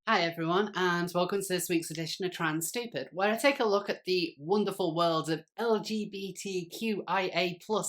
Hi everyone, and welcome to this week's edition of Trans Stupid, where I take a look at the wonderful world of LGBTQIA+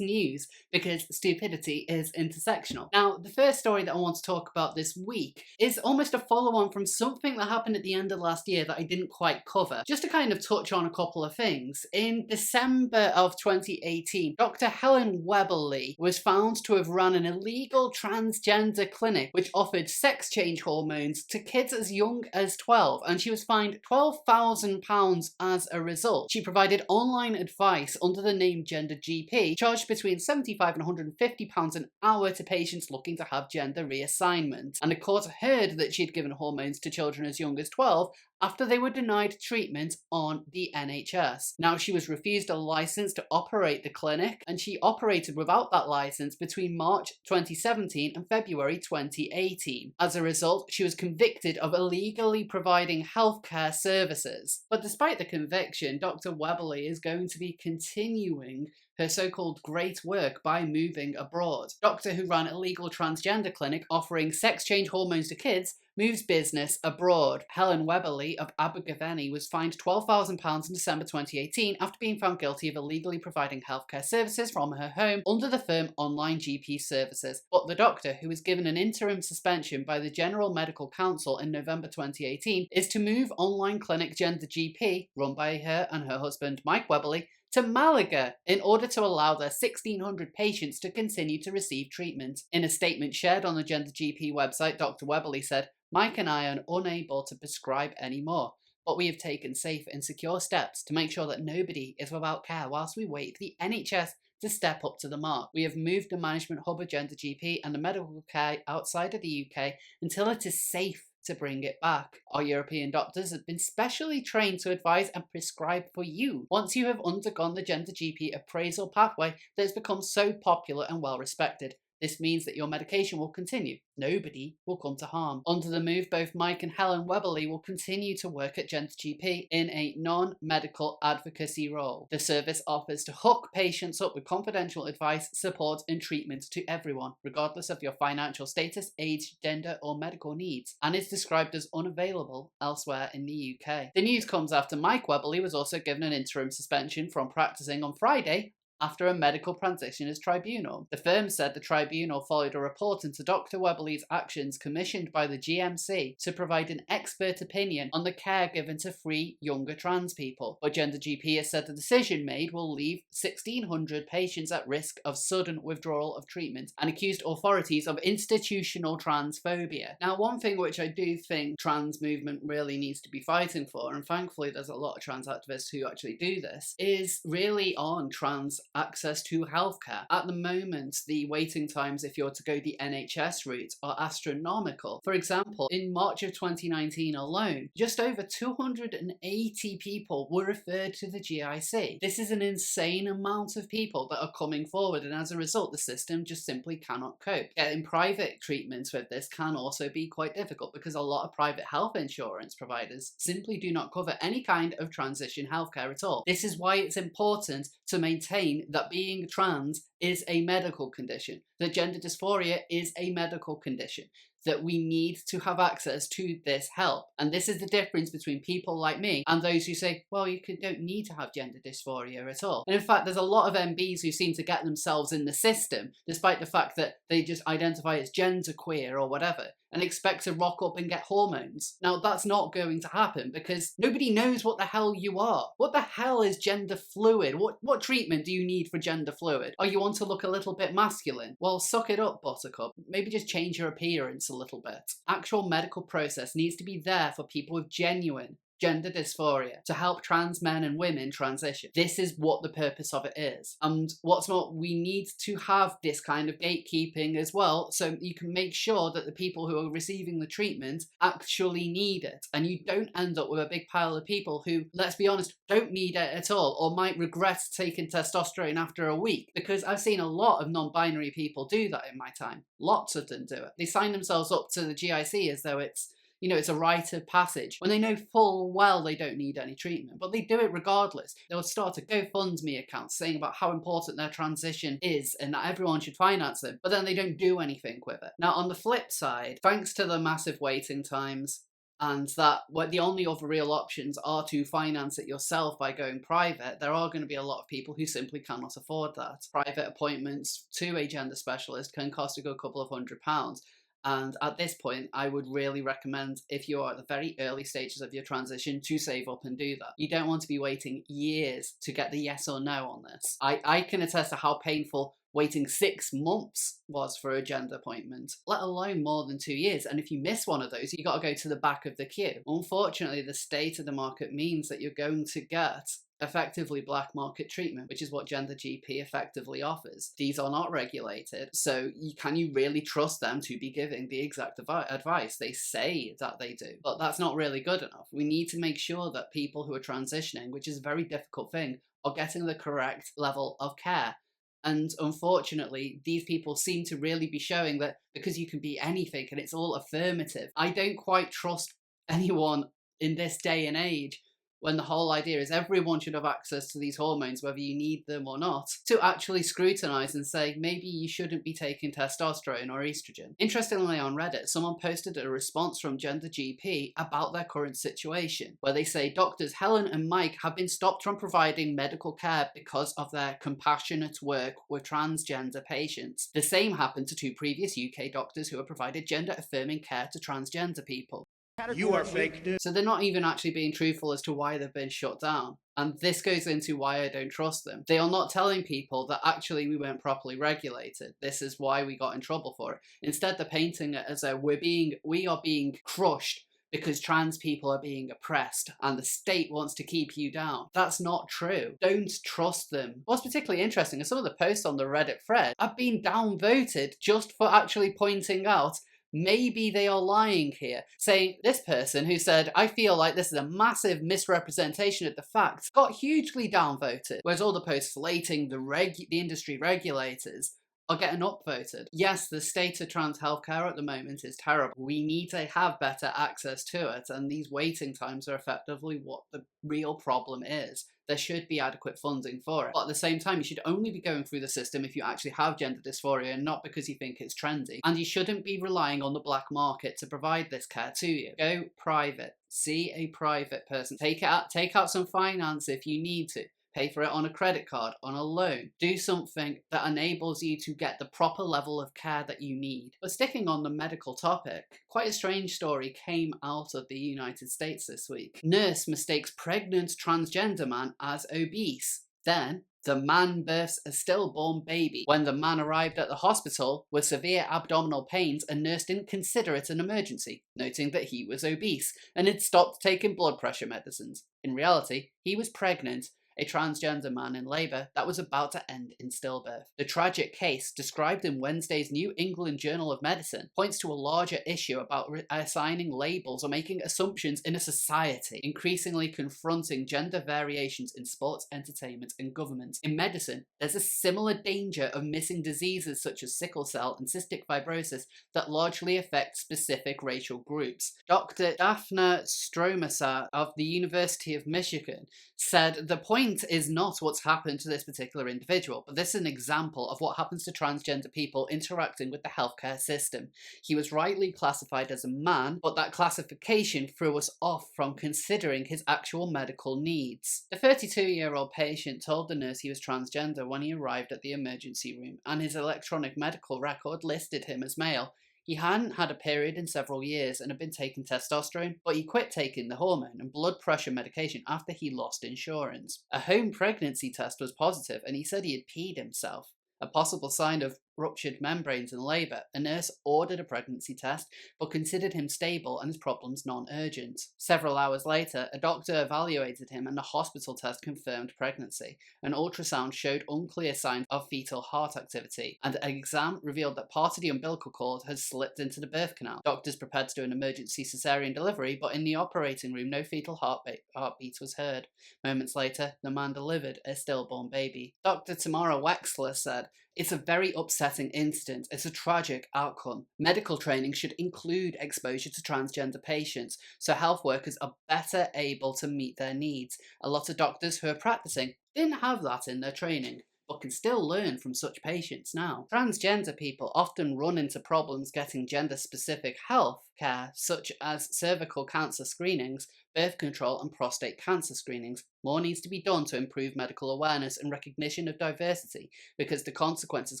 news, because stupidity is intersectional. Now, the first story that I want to talk about this week is almost a follow-on from something that happened at the end of last year that I didn't quite cover. Just to kind of touch on a couple of things. In December of 2018, Dr. Helen Weberly was found to have run an illegal transgender clinic which offered sex change hormones to kids as young as 12, and she was fined £12,000 as a result. She provided online advice under the name Gender GP, charged between £75 and £150 an hour to patients looking to have gender reassignment. And the court heard that she'd given hormones to children as young as 12 after they were denied treatment on the NHS. Now, she was refused a license to operate the clinic, and she operated without that license between March 2017 and February 2018. As a result, she was convicted of illegally providing healthcare services. But despite the conviction, Dr. Weberly is going to be continuing her so-called great work by moving abroad. Doctor who ran a legal transgender clinic offering sex change hormones to kids moves business abroad. Helen Weberly of Abergavenny was fined £12,000 in December 2018 after being found guilty of illegally providing healthcare services from her home under the firm Online GP Services. But the doctor, who was given an interim suspension by the General Medical Council in November 2018, is to move online clinic Gender GP, run by her and her husband Mike Weberly, to Malaga in order to allow their 1,600 patients to continue to receive treatment. In a statement shared on the Gender GP website, Dr. Weberly said, "Mike and I are unable to prescribe anymore, but we have taken safe and secure steps to make sure that nobody is without care whilst we wait for the NHS to step up to the mark. We have moved the management hub of Gender GP and the medical care outside of the UK until it is safe to bring it back. Our European doctors have been specially trained to advise and prescribe for you once you have undergone the Gender GP appraisal pathway that has become so popular and well respected. This means that your medication will continue. Nobody will come to harm." Under the move, both Mike and Helen Weberly will continue to work at Gender GP in a non-medical advocacy role. The service offers to hook patients up with confidential advice, support and treatment to everyone, regardless of your financial status, age, gender or medical needs, and is described as unavailable elsewhere in the UK. The news comes after Mike Weberly was also given an interim suspension from practicing on Friday after a medical practitioners tribunal. The firm said the tribunal followed a report into Dr. Weberly's actions commissioned by the GMC to provide an expert opinion on the care given to free younger trans people. But Gender GP has said the decision made will leave 1,600 patients at risk of sudden withdrawal of treatment and accused authorities of institutional transphobia. Now, one thing which I do think trans movement really needs to be fighting for, and thankfully there's a lot of trans activists who actually do this, is really on trans access to healthcare. At the moment, the waiting times if you're to go the NHS route are astronomical. For example, in March of 2019 alone, just over 280 people were referred to the GIC. This is an insane amount of people that are coming forward, and as a result, the system just simply cannot cope. Getting private treatments with this can also be quite difficult because a lot of private health insurance providers simply do not cover any kind of transition healthcare at all. This is why it's important to maintain that being trans is a medical condition, that gender dysphoria is a medical condition, that we need to have access to this help. And this is the difference between people like me and those who say, well, don't need to have gender dysphoria at all. And in fact, there's a lot of MBs who seem to get themselves in the system, despite the fact that they just identify as genderqueer or whatever, and expect to rock up and get hormones. Now, that's not going to happen because nobody knows what the hell you are. What the hell is gender fluid? What treatment do you need for gender fluid? Oh, you want to look a little bit masculine? Well, suck it up, buttercup. Maybe just change your appearance a little bit. Actual medical process needs to be there for people with genuine gender dysphoria to help trans men and women transition. This is what the purpose of it is. And what's more, we need to have this kind of gatekeeping as well, so you can make sure that the people who are receiving the treatment actually need it, and you don't end up with a big pile of people who, let's be honest, don't need it at all or might regret taking testosterone after a week, because I've seen a lot of non-binary people do that in my time. Lots of them do it. They sign themselves up to the GIC as though it's You know, it's a rite of passage when they know full well they don't need any treatment, but they do it regardless. They'll start a GoFundMe account saying about how important their transition is and that everyone should finance them, but then they don't do anything with it. Now, on the flip side, thanks to the massive waiting times, and that what the only other real options are to finance it yourself by going private, there are going to be a lot of people who simply cannot afford that. Private appointments to a gender specialist can cost a good couple of £100. And at this point, I would really recommend, if you're at the very early stages of your transition, to save up and do that. You don't want to be waiting years to get the yes or no on this. I can attest to how painful waiting 6 months was for a gender appointment, let alone more than 2 years. And if you miss one of those, you got to go to the back of the queue. Unfortunately, the state of the market means that you're going to get effectively black market treatment, which is what Gender GP effectively offers. These are not regulated, so can you really trust them to be giving the exact advice? They say that they do, but that's not really good enough. We need to make sure that people who are transitioning, which is a very difficult thing, are getting the correct level of care. And unfortunately, these people seem to really be showing that because you can be anything and it's all affirmative. I don't quite trust anyone in this day and age, when the whole idea is everyone should have access to these hormones, whether you need them or not, to actually scrutinise and say, maybe you shouldn't be taking testosterone or estrogen. Interestingly, on Reddit, someone posted a response from Gender GP about their current situation, where they say doctors Helen and Mike have been stopped from providing medical care because of their compassionate work with transgender patients. The same happened to 2 previous UK doctors who have provided gender-affirming care to transgender people. You are fake news. So they're not even actually being truthful as to why they've been shut down. And this goes into why I don't trust them. They are not telling people that actually we weren't properly regulated. This is why we got in trouble for it. Instead, they're painting it as though we are being crushed because trans people are being oppressed and the state wants to keep you down. That's not true. Don't trust them. What's particularly interesting is some of the posts on the Reddit thread have been downvoted just for actually pointing out maybe they are lying here, saying this person who said, I feel like this is a massive misrepresentation of the facts, got hugely downvoted, whereas all the posts slating the industry regulators are getting upvoted. Yes, the state of trans healthcare at the moment is terrible. We need to have better access to it, and these waiting times are effectively what the real problem is. There should be adequate funding for it. But at the same time, you should only be going through the system if you actually have gender dysphoria and not because you think it's trendy. And you shouldn't be relying on the black market to provide this care to you. Go private. See a private person. Take out some finance if you need to. Pay for it on a credit card, on a loan. Do something that enables you to get the proper level of care that you need. But sticking on the medical topic, quite a strange story came out of the United States this week. Nurse mistakes pregnant transgender man as obese. Then, the man births a stillborn baby. When the man arrived at the hospital with severe abdominal pains, a nurse didn't consider it an emergency, noting that he was obese and had stopped taking blood pressure medicines. In reality, he was pregnant, a transgender man in labour that was about to end in stillbirth. The tragic case, described in Wednesday's New England Journal of Medicine, points to a larger issue about assigning labels or making assumptions in a society, increasingly confronting gender variations in sports, entertainment, and government. In medicine, there's a similar danger of missing diseases such as sickle cell and cystic fibrosis that largely affect specific racial groups. Dr. Daphna Stromasar of the University of Michigan said the point is not what's happened to this particular individual, but this is an example of what happens to transgender people interacting with the healthcare system. He was rightly classified as a man, but that classification threw us off from considering his actual medical needs. The 32-year-old patient told the nurse he was transgender when he arrived at the emergency room, and his electronic medical record listed him as male. He hadn't had a period in several years and had been taking testosterone, but he quit taking the hormone and blood pressure medication after he lost insurance. A home pregnancy test was positive and he said he had peed himself, a possible sign of ruptured membranes in labour. A nurse ordered a pregnancy test, but considered him stable and his problems non-urgent. Several hours later, a doctor evaluated him and a hospital test confirmed pregnancy. An ultrasound showed unclear signs of fetal heart activity, and an exam revealed that part of the umbilical cord had slipped into the birth canal. Doctors prepared to do an emergency cesarean delivery, but in the operating room, no fetal heartbeat was heard. Moments later, the man delivered a stillborn baby. Dr. Tamara Wexler said, It's a very upsetting incident. It's a tragic outcome. Medical training should include exposure to transgender patients, so health workers are better able to meet their needs. A lot of doctors who are practicing didn't have that in their training, but can still learn from such patients now. Transgender people often run into problems getting gender-specific health care, such as cervical cancer screenings, birth control and prostate cancer screenings. More needs to be done to improve medical awareness and recognition of diversity, because the consequences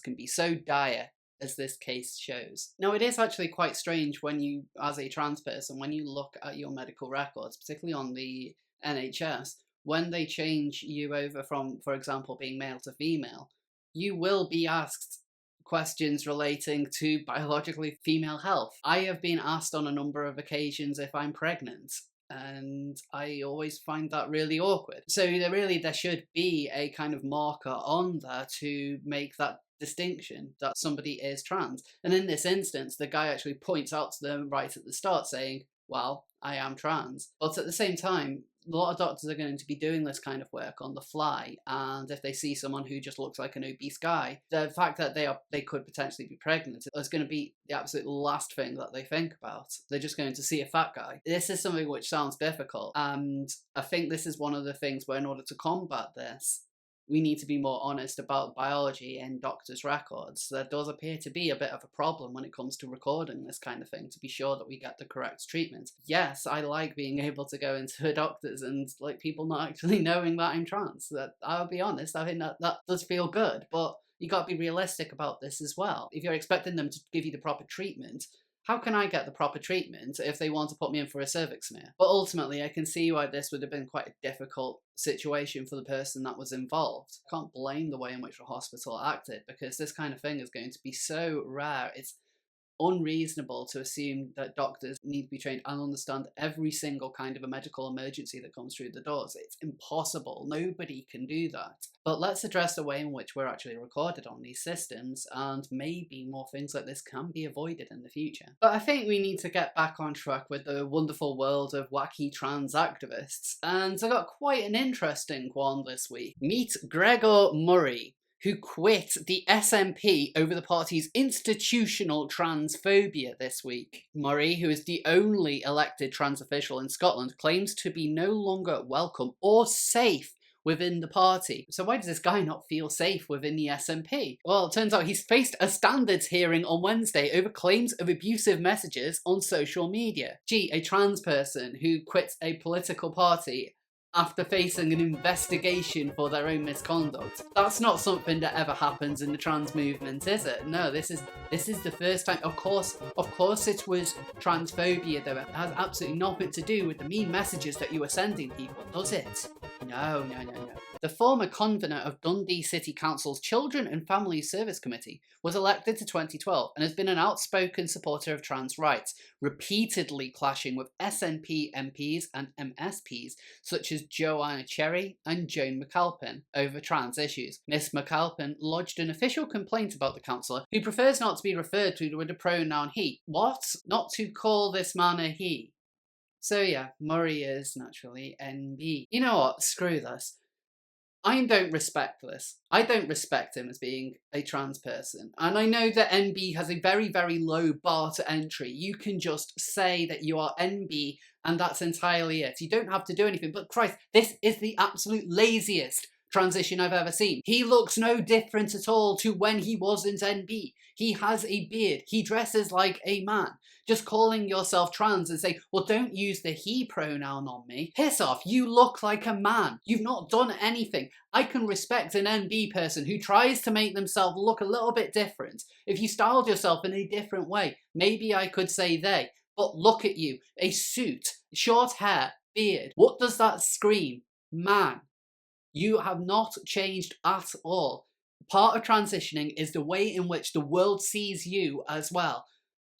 can be so dire, as this case shows. Now, it is actually quite strange when you, as a trans person, when you look at your medical records, particularly on the NHS, when they change you over from, for example, being male to female, you will be asked questions relating to biologically female health. I have been asked on a number of occasions if I'm pregnant, and I always find that really awkward. So there should be a kind of marker on there to make that distinction that somebody is trans. And in this instance, the guy actually points out to them right at the start saying, well, I am trans. But at the same time, a lot of doctors are going to be doing this kind of work on the fly, and if they see someone who just looks like an obese guy, the fact that they could potentially be pregnant is going to be the absolute last thing that they think about. They're just going to see a fat guy. This is something which sounds difficult, and I think this is one of the things where, in order to combat this, we need to be more honest about biology in doctors' records. There does appear to be a bit of a problem when it comes to recording this kind of thing, to be sure that we get the correct treatment. Yes, I like being able to go into a doctor's and like people not actually knowing that I'm trans. That, I'll be honest, I think that does feel good, but you got to be realistic about this as well. If you're expecting them to give you the proper treatment, how can I get the proper treatment if they want to put me in for a cervix smear? But ultimately, I can see why this would have been quite a difficult situation for the person that was involved. I can't blame the way in which the hospital acted, because this kind of thing is going to be so rare. It's unreasonable to assume that doctors need to be trained and understand every single kind of a medical emergency that comes through the doors. It's impossible. Nobody can do that. But let's address the way in which we're actually recorded on these systems, and maybe more things like this can be avoided in the future. But I think we need to get back on track with the wonderful world of wacky trans activists, and I got quite an interesting one this week. Meet Gregor Murray, who quit the SNP over the party's institutional transphobia this week. Murray, who is the only elected trans official in Scotland, claims to be no longer welcome or safe within the party. So why does this guy not feel safe within the SNP? Well, it turns out he's faced a standards hearing on Wednesday over claims of abusive messages on social media. Gee, a trans person who quits a political party after facing an investigation for their own misconduct. That's not something that ever happens in the trans movement, is it? No, this is the first time. Of course it was transphobia, though. It has absolutely nothing to do with the mean messages that you were sending people, does it? No. The former convener of Dundee City Council's Children and Family Service Committee was elected to 2012 and has been an outspoken supporter of trans rights, repeatedly clashing with SNP MPs and MSPs such as Joanna Cherry and Joan McAlpin over trans issues. Miss McAlpin lodged an official complaint about the councillor, who prefers not to be referred to with the pronoun he. What? Not to call this man a he. So yeah, Murray is naturally NB. You know what? Screw this. I don't respect this. I don't respect him as being a trans person. And I know that NB has a very, very low bar to entry. You can just say that you are NB and that's entirely it. You don't have to do anything. But Christ, this is the absolute laziest transition I've ever seen. He looks no different at all to when he wasn't NB. He has a beard. He dresses like a man. Just calling yourself trans and saying, well, don't use the he pronoun on me. Piss off. You look like a man. You've not done anything. I can respect an NB person who tries to make themselves look a little bit different. If you styled yourself in a different way, maybe I could say they. But look at you. A suit, short hair, beard. What does that scream? Man. You have not changed at all. Part of transitioning is the way in which the world sees you as well.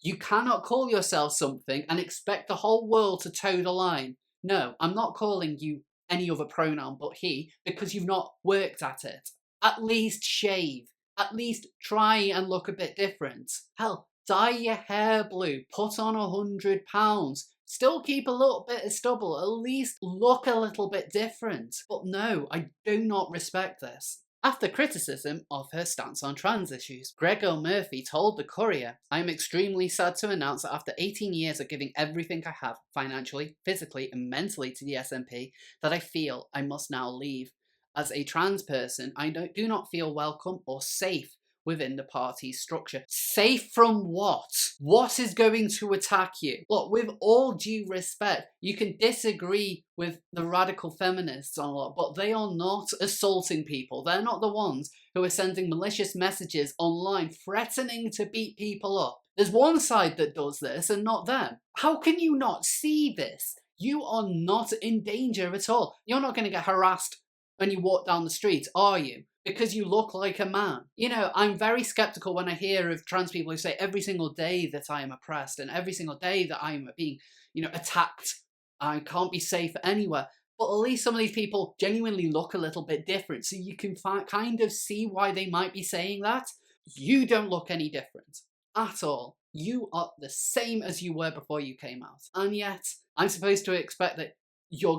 You cannot call yourself something and expect the whole world to toe the line. No, I'm not calling you any other pronoun but he, because you've not worked at it. At least shave. At least try and look a bit different. Hell, dye your hair blue. Put on 100 pounds. Still keep a little bit of stubble. At least look a little bit different. But no, I do not respect this. after criticism of her stance on trans issues. Gregor Murphy told The Courier, "I am extremely sad to announce that after 18 years of giving everything I have, financially, physically and mentally to the SNP, that I feel I must now leave. As a trans person, I do not feel welcome or safe within the party's structure." Safe from what? What is going to attack you? Look, with all due respect, you can disagree with the radical feminists on a lot, but they are not assaulting people. They're not the ones who are sending malicious messages online threatening to beat people up. There's one side that does this and not them. How can you not see this? You are not in danger at all. You're not going to get harassed when you walk down the street, are you? Because you look like a man. You know, I'm very skeptical when I hear of trans people who say every single day that I am oppressed and every single day that I'm being, attacked. I can't be safe anywhere. But at least some of these people genuinely look a little bit different. So you can kind of see why they might be saying that. You don't look any different at all. You are the same as you were before you came out. And yet, I'm supposed to expect that you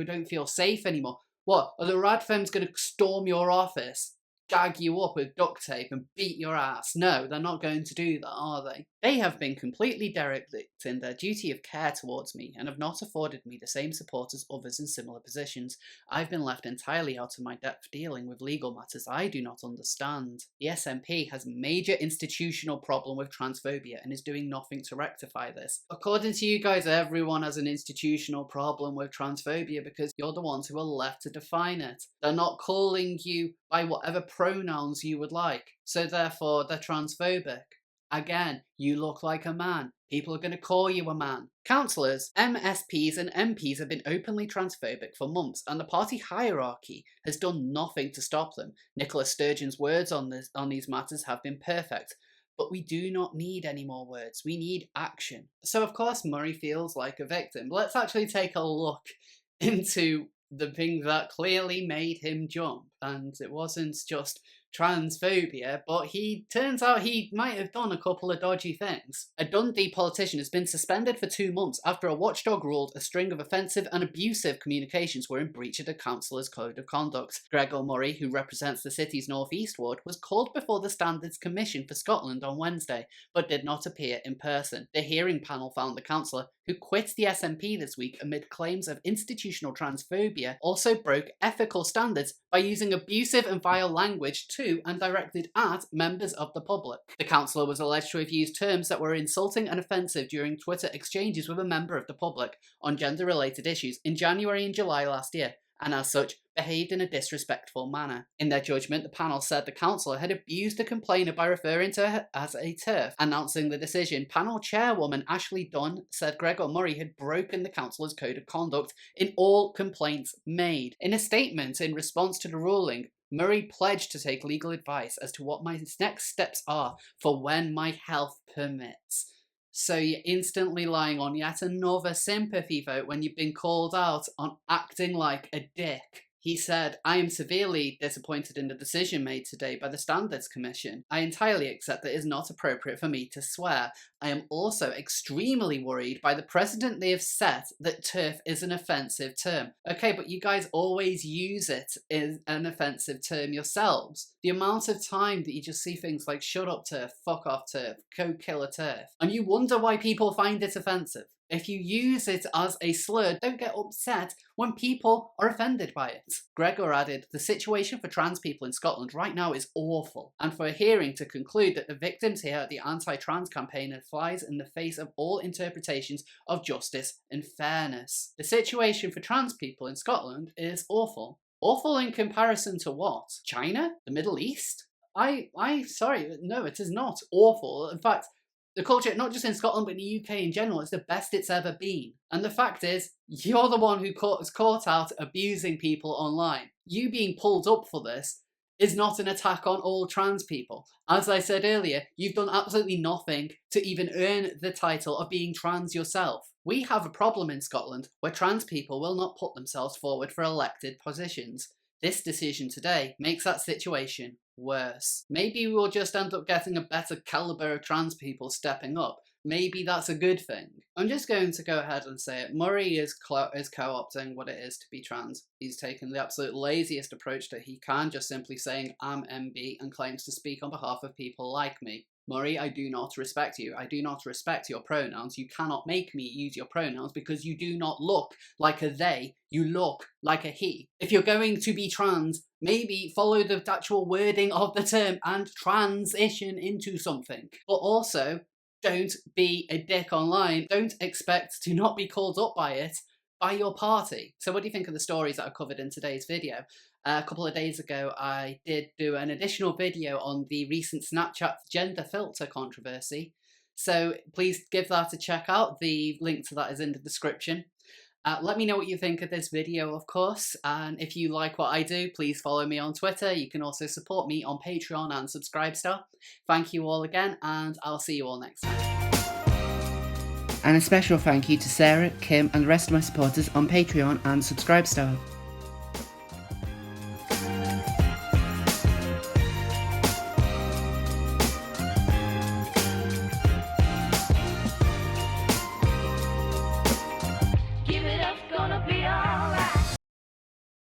don't feel safe anymore. What, are the rad femmes going to storm your office, gag you up with duct tape and beat your ass? No, they're not going to do that, are they? They have been completely derelict in their duty of care towards me and have not afforded me the same support as others in similar positions. I've been left entirely out of my depth dealing with legal matters I do not understand. The SNP has a major institutional problem with transphobia and is doing nothing to rectify this. According to you guys, everyone has an institutional problem with transphobia because you're the ones who are left to define it. They're not calling you by whatever pronouns you would like, so therefore they're transphobic. Again, you look like a man. People are going to call you a man. Councillors, MSPs and MPs have been openly transphobic for months, and the party hierarchy has done nothing to stop them. Nicola Sturgeon's words on these matters have been perfect. But we do not need any more words. We need action. So of course Murray feels like a victim. Let's actually take a look into the thing that clearly made him jump. And it wasn't just transphobia, but turns out he might have done a couple of dodgy things. A Dundee politician has been suspended for 2 months after a watchdog ruled a string of offensive and abusive communications were in breach of the councillor's code of conduct. Gregor Murray, who represents the city's North East ward, was called before the Standards Commission for Scotland on Wednesday, but did not appear in person. The hearing panel found the councillor, who quit the SNP this week amid claims of institutional transphobia, also broke ethical standards by using abusive and vile language to and directed at members of the public. The councillor was alleged to have used terms that were insulting and offensive during Twitter exchanges with a member of the public on gender-related issues in January and July last year, and as such, behaved in a disrespectful manner. In their judgment, the panel said the councillor had abused the complainer by referring to her as a TERF. Announcing the decision, panel chairwoman Ashley Dunn said Gregor Murray had broken the councillor's code of conduct in all complaints made. In a statement in response to the ruling, Murray pledged to take legal advice as to what my next steps are for when my health permits. So you're instantly lying on yet another sympathy vote when you've been called out on acting like a dick. He said, "I am severely disappointed in the decision made today by the Standards Commission. I entirely accept that it is not appropriate for me to swear. I am also extremely worried by the precedent they have set that TERF is an offensive term." Okay, but you guys always use it as an offensive term yourselves. The amount of time that you just see things like "shut up TERF," "fuck off TERF," "go kill a TERF," and you wonder why people find it offensive. If you use it as a slur, don't get upset when people are offended by it. Gregor added, "The situation for trans people in Scotland right now is awful, and for a hearing to conclude that the victims here at the anti-trans campaign flies in the face of all interpretations of justice and fairness. The situation for trans people in Scotland is awful." Awful in comparison to what? China? The Middle East? Sorry, no, it is not awful. In fact, the culture, not just in Scotland, but in the UK in general, is the best it's ever been. And the fact is, you're the one who is caught out abusing people online. You being pulled up for this is not an attack on all trans people. As I said earlier, you've done absolutely nothing to even earn the title of being trans yourself. We have a problem in Scotland where trans people will not put themselves forward for elected positions. This decision today makes that situation worse. Maybe we'll just end up getting a better calibre of trans people stepping up, maybe that's a good thing. I'm just going to go ahead and say it. Murray is co-opting what it is to be trans. He's taken the absolute laziest approach that he can, just simply saying, I'm MB, and claims to speak on behalf of people like me. Murray, I do not respect you. I do not respect your pronouns. You cannot make me use your pronouns because you do not look like a they. You look like a he. If you're going to be trans, maybe follow the actual wording of the term and transition into something. But also, don't be a dick online. Don't expect to not be called up by it by your party. So what do you think of the stories that I covered in today's video? A couple of days ago, I did do an additional video on the recent Snapchat gender filter controversy. So please give that a check out. The link to that is in the description. Let me know what you think of this video, of course, and if you like what I do, please follow me on Twitter. You can also support me on Patreon and Subscribestar. Thank you all again, and I'll see you all next time. And a special thank you to Sarah, Kim, and the rest of my supporters on Patreon and Subscribestar.